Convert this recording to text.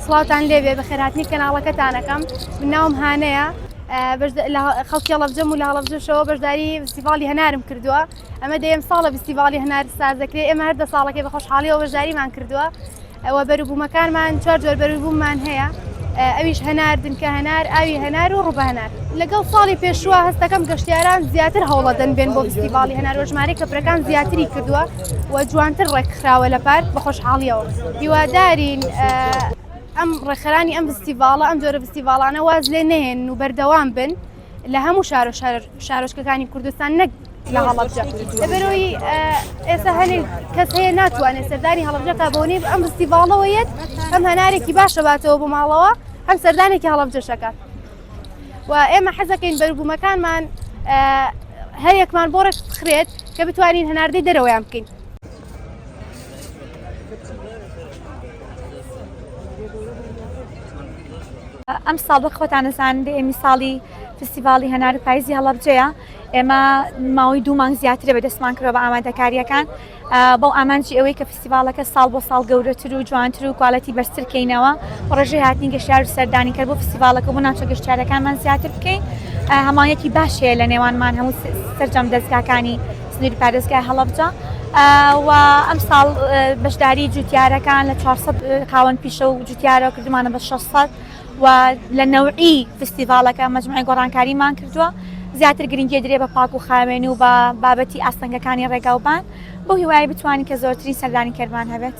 سڵاوتان لێبێ بەخێرهاتنی کەناڵەکەتانەکەم من ناوم هانەیە خەڵکی هەڵەبجەم و لە هەڵەبجەشەوە بەشداری فستیڤاڵی هەنارم کردووە ئەمە دەیەم ساڵە فستیڤاڵی هەنار ساز دەکرێت ئێمە هەر 10 ساڵەکەی بە خۆشحاڵیەوە بەشداریمان کردووە ئەوە بەروبوومەکانمان 4 جۆر بەروبووممان هەیە ئەویش هەنار دنکە هەنار ئاوی هەنار و ڕووبە هەنار لەگەڵ ساڵی پێشووە هەستەکەم گەشتیاران زیاتر هەوڵە دەنبێن بۆ فستیڤاڵی هەنار و ژمارەی کەپرەکان زیاتری کردووە و جوانتر ڕێکخراوە لە پار بە خۆشحاڵیەوە هیوادارین ئەم ڕێکخەرانی ئەم فستیڤاڵە ئەم جۆرە فستیڤاڵانە واز لێ نەهێن و بەردەوام بن لە هەموو شارۆچکەکانی کوردستان نەک لە هەڵەبجە لەبەرەوەی ئێستا هەنێک کەس هەیە ناتوانێت سەردانی هەڵەبجەکە بۆنی ئەم فستیڤاڵەوەیەت ئەم هەنارێکی باشە باتەوە بۆ ماڵەوە هەم سەردانێکی هەڵەبجەشەکات و ئێمە حەزەکەین بەروبوومەکانمان هەرێکمان بۆ ڕێک بخرێت کە بتوانین هەناردەی دەرەوەیان بکەین. ئەم ساڵ بە خۆتانەزان ئێمە ساڵی فستیڤاڵی هەنار و پاییزی هەڵەبجەیە ئێمە ماوەی 2 مانگ زیاترە بەدەستمان کردەوە بە ئامادەکاریەکان بۆ ئامانجی ئەوەی کە فستیڤاڵەکە ساڵ بۆ ساڵ گەورەتر و جوانتر و کوالەتی بەرزترکەینەوە ڕێژەی هاتنی گەشتیار و سەردانی کرد بۆ فستیڤاڵەکە بۆ ناوچە گەشتیارەکانمان زیاتر بکەین هەمایەتی باشەیە لە نێوانمان هەموو سەرجەم دەستگاکانی سنووری پارێزگای هەڵەبجە و ئەم ساڵ بەشداری جوتیارەکان لە 400 خاوەن پیشە و جوتیارە کردمانە بە 600 و لە نەوعی فستیڤاڵەکە مەجموعی گۆڕانکاریمان کردووە زیاتر گرنگی درێ بە پاک و خاوێنی و بە بابەتی ئاستەنگەکانی ڕێگاوبان بۆ هیوای بتوانین کە زۆرترین سەردانی کەرمان هەبێت.